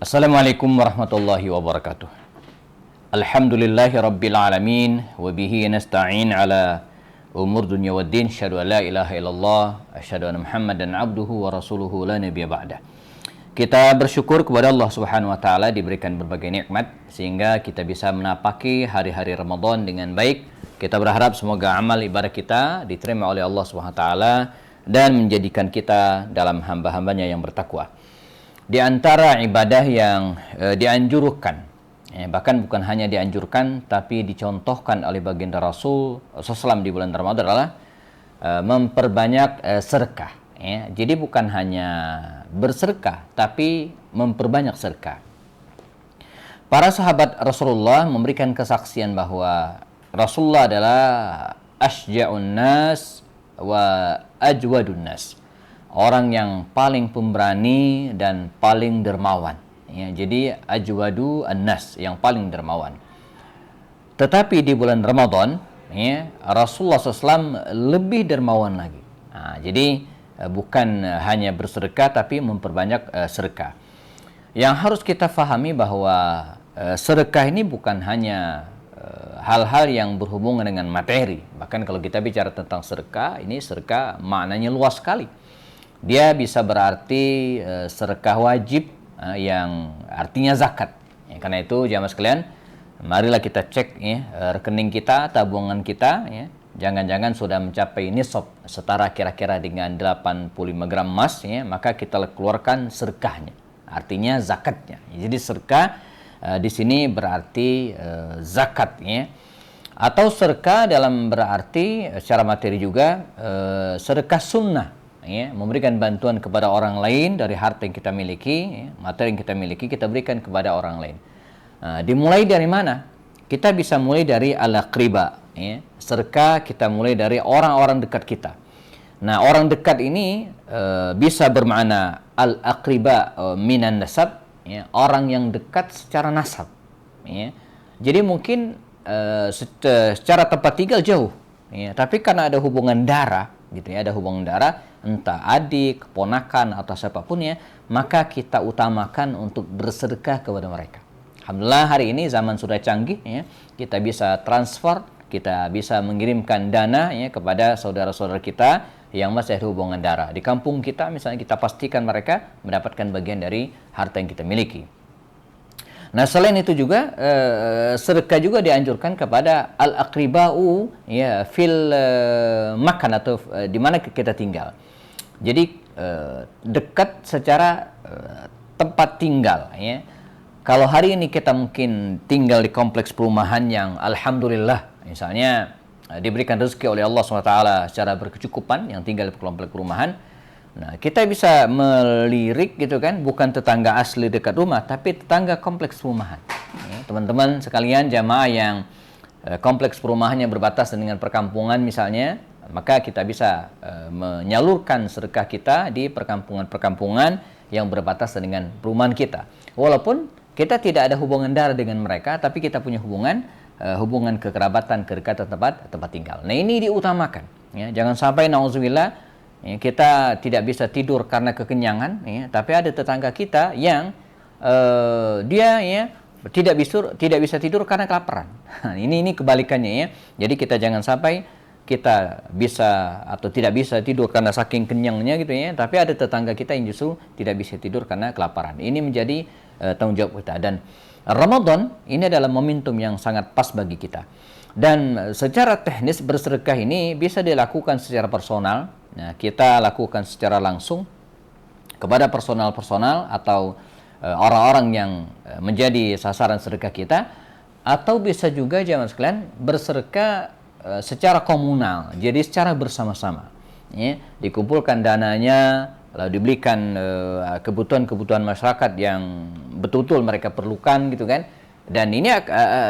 Assalamualaikum warahmatullahi wabarakatuh. Alhamdulillahi rabbil alamin wa bihi nasta'in ala umur dunya waddin. Asyhadu an la ilaha illallah, asyhadu anna Muhammadan abduhu wa rasuluhu la nabiyya ba'dah. Kita bersyukur kepada Allah Subhanahu wa taala diberikan berbagai nikmat sehingga kita bisa menapaki hari-hari Ramadan dengan baik. Kita berharap semoga amal ibadah kita diterima oleh Allah Subhanahu wa taala dan menjadikan kita dalam hamba-hambanya yang bertakwa. Di antara ibadah yang dianjurkan, bahkan bukan hanya dianjurkan, tapi dicontohkan oleh baginda Rasul SAW di bulan Ramadan adalah memperbanyak sedekah. Jadi bukan hanya bersedekah, tapi memperbanyak sedekah. Para sahabat Rasulullah memberikan kesaksian bahwa Rasulullah adalah asja'un nas wa ajwadun nas. Orang yang paling pemberani dan paling dermawan. Jadi ajwadu an-nas, yang paling dermawan. Tetapi di bulan Ramadan, Rasulullah SAW lebih dermawan lagi. Jadi bukan hanya bersedekah, tapi memperbanyak sedekah. Yang harus kita fahami bahwa sedekah ini bukan hanya hal-hal yang berhubungan dengan materi. Bahkan kalau kita bicara tentang sedekah, ini sedekah maknanya luas sekali. Dia bisa berarti sedekah wajib yang artinya zakat. Karena itu jamaah sekalian, marilah kita cek rekening kita, tabungan kita. Jangan-jangan sudah mencapai nisab setara kira-kira dengan 85 gram emas, maka kita keluarkan sedekahnya. Artinya zakatnya. Jadi sedekah di sini berarti zakat. Atau sedekah dalam berarti secara materi juga sedekah sunnah. Memberikan bantuan kepada orang lain dari harta yang kita miliki, materi yang kita miliki, kita berikan kepada orang lain. Dimulai dari mana? Kita bisa mulai dari al-aqriba. Sedekah kita mulai dari orang-orang dekat kita. Nah, orang dekat ini bisa bermakna al-aqriba minan nasab, orang yang dekat secara nasab. Jadi mungkin secara tempat tinggal jauh, tapi karena ada hubungan darah, ada hubungan darah, entah adik, keponakan atau siapapun maka kita utamakan untuk bersedekah kepada mereka. Alhamdulillah hari ini zaman sudah canggih, kita bisa transfer, kita bisa mengirimkan dana kepada saudara-saudara kita yang masih ada hubungan darah. Di kampung kita misalnya, kita pastikan mereka mendapatkan bagian dari harta yang kita miliki. Nah, selain itu juga sedekah juga dianjurkan kepada al-aqriba'u fil makan atau di mana kita tinggal. Jadi dekat secara tempat tinggal. Kalau hari ini kita mungkin tinggal di kompleks perumahan yang alhamdulillah misalnya diberikan rezeki oleh Allah SWT secara berkecukupan, yang tinggal di kompleks perumahan. Nah, kita bisa melirik gitu kan, bukan tetangga asli dekat rumah, tapi tetangga kompleks perumahan. Teman-teman sekalian, jamaah yang kompleks perumahannya berbatas dengan perkampungan misalnya, maka kita bisa menyalurkan sedekah kita di perkampungan-perkampungan yang berbatas dengan perumahan kita. Walaupun kita tidak ada hubungan darah dengan mereka, tapi kita punya hubungan kekerabatan, kedekatan tempat tinggal. Nah, ini diutamakan. Jangan sampai na'udzubillah kita tidak bisa tidur karena kekenyangan, tapi ada tetangga kita yang dia tidak bisa tidur karena kelaparan. Ini kebalikannya. Jadi kita jangan sampai kita bisa atau tidak bisa tidur karena saking kenyangnya gitu, tapi ada tetangga kita yang justru tidak bisa tidur karena kelaparan. Ini menjadi tanggung jawab kita. Dan Ramadan ini adalah momentum yang sangat pas bagi kita. Dan secara teknis bersedekah ini bisa dilakukan secara personal. Nah, kita lakukan secara langsung kepada personal atau orang-orang yang menjadi sasaran sedekah kita, atau bisa juga jamaah sekalian bersedekah secara komunal, jadi secara bersama-sama. Dikumpulkan dananya, lalu dibelikan kebutuhan-kebutuhan masyarakat yang betul-betul mereka perlukan gitu kan. Dan ini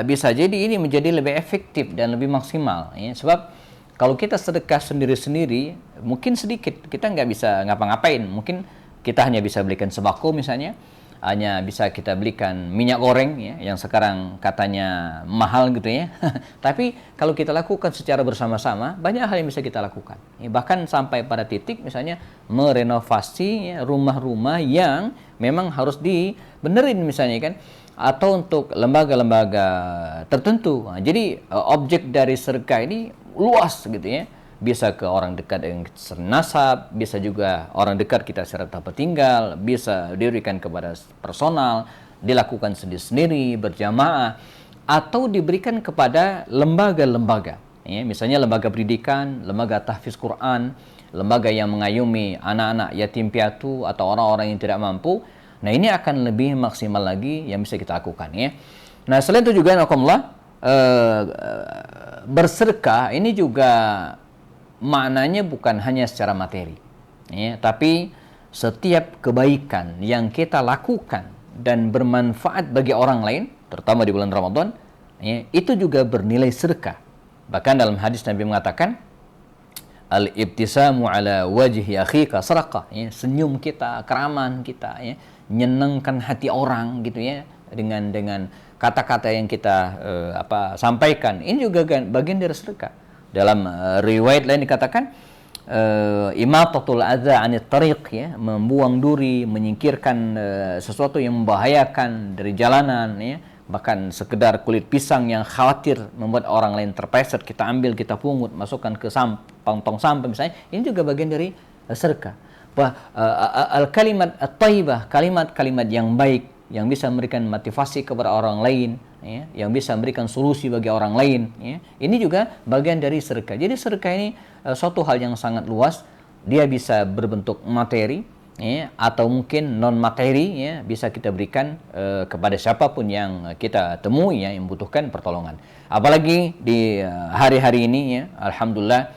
bisa jadi ini menjadi lebih efektif dan lebih maksimal. Sebab kalau kita sedekah sendiri-sendiri, mungkin sedikit, kita nggak bisa ngapa-ngapain. Mungkin kita hanya bisa belikan sembako misalnya, hanya bisa kita belikan minyak goreng ya, yang sekarang katanya mahal gitu ya. Tapi kalau kita lakukan secara bersama-sama, banyak hal yang bisa kita lakukan. Ya, bahkan sampai pada titik misalnya merenovasi ya, rumah-rumah yang memang harus dibenerin misalnya kan, atau untuk lembaga-lembaga tertentu. Nah, jadi objek dari sedekah ini luas gitu ya. Bisa ke orang dekat yang senasab, bisa juga orang dekat kita secara tempat tinggal, bisa diberikan kepada personal, dilakukan sendiri-sendiri, berjamaah, atau diberikan kepada lembaga-lembaga. Ya, misalnya lembaga pendidikan, lembaga tahfiz Quran, lembaga yang mengayomi anak-anak yatim piatu atau orang-orang yang tidak mampu. Nah, ini akan lebih maksimal lagi yang bisa kita lakukan ya. Nah, selain itu juga bersedekah ini juga maknanya bukan hanya secara materi, ya, tapi setiap kebaikan yang kita lakukan dan bermanfaat bagi orang lain, terutama di bulan Ramadan, ya, itu juga bernilai sedekah. Bahkan dalam hadis Nabi mengatakan, al-ibtisamu ala wajhi akhika sadaqah, ya, senyum kita, keraman kita, ya, nyenangkan hati orang gitu ya, dengan kata-kata yang kita sampaikan, ini juga bagian dari sedekah. Dalam riwayat lain dikatakan imatatul adza 'anit tariq, ya, membuang duri, menyingkirkan sesuatu yang membahayakan dari jalanan ya, bahkan sekedar kulit pisang yang khawatir membuat orang lain terpleset, kita ambil, kita pungut, masukkan ke tong sampah misalnya, ini juga bagian dari sedekah. Al-kalimat at-thayyibah, kalimat-kalimat yang baik yang bisa memberikan motivasi kepada orang lain, ya, yang bisa memberikan solusi bagi orang lain, ya. Ini juga bagian dari sedekah. Jadi sedekah ini suatu hal yang sangat luas. Dia bisa berbentuk materi, ya, atau mungkin non materi, ya, bisa kita berikan kepada siapapun yang kita temui ya, yang membutuhkan pertolongan. Apalagi di hari-hari ini ya, alhamdulillah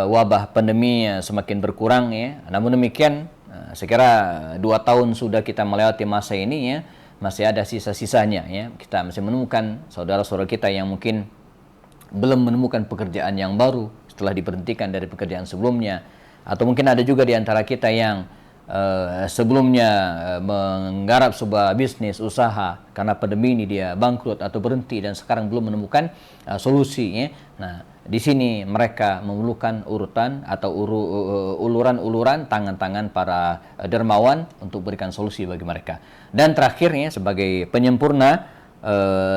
wabah pandemi semakin berkurang ya. Namun demikian saya kira 2 tahun sudah kita melewati masa ini ya, masih ada sisa-sisanya ya. Kita masih menemukan saudara-saudara kita yang mungkin belum menemukan pekerjaan yang baru setelah diberhentikan dari pekerjaan sebelumnya, atau mungkin ada juga di antara kita yang sebelumnya menggarap sebuah bisnis usaha, karena pandemi ini dia bangkrut atau berhenti dan sekarang belum menemukan solusi ya. Nah, di sini mereka memerlukan urutan atau uluran-uluran tangan-tangan para dermawan untuk berikan solusi bagi mereka. Dan terakhirnya sebagai penyempurna,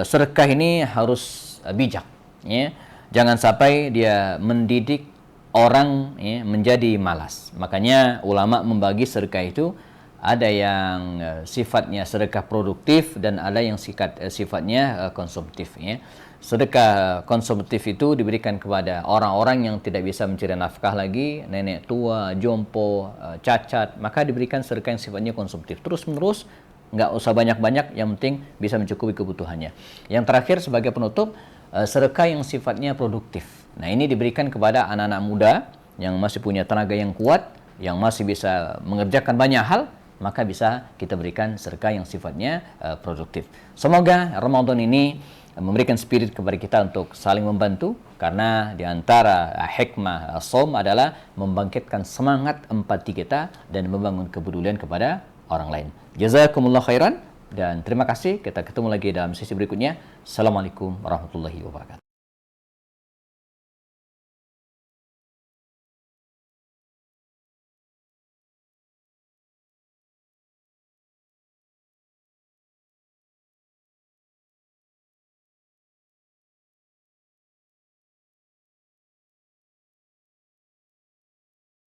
sedekah ini harus bijak ya. Jangan sampai dia mendidik orang ya, menjadi malas. Makanya ulama membagi sedekah itu ada yang sifatnya sedekah produktif dan ada yang sifatnya konsumtif ya. Sedekah konsumtif itu diberikan kepada orang-orang yang tidak bisa mencari nafkah lagi, nenek tua, jompo, cacat, maka diberikan sedekah yang sifatnya konsumtif. Terus-menerus, nggak usah banyak-banyak, yang penting bisa mencukupi kebutuhannya. Yang terakhir sebagai penutup, sedekah yang sifatnya produktif. Nah, ini diberikan kepada anak-anak muda yang masih punya tenaga yang kuat, yang masih bisa mengerjakan banyak hal, maka bisa kita berikan sedekah yang sifatnya produktif. Semoga Ramadan ini memberikan spirit kepada kita untuk saling membantu, karena di antara hikmah shaum adalah membangkitkan semangat empati kita dan membangun kepedulian kepada orang lain. Jazakumullah khairan dan terima kasih. Kita ketemu lagi dalam sesi berikutnya. Assalamualaikum warahmatullahi wabarakatuh.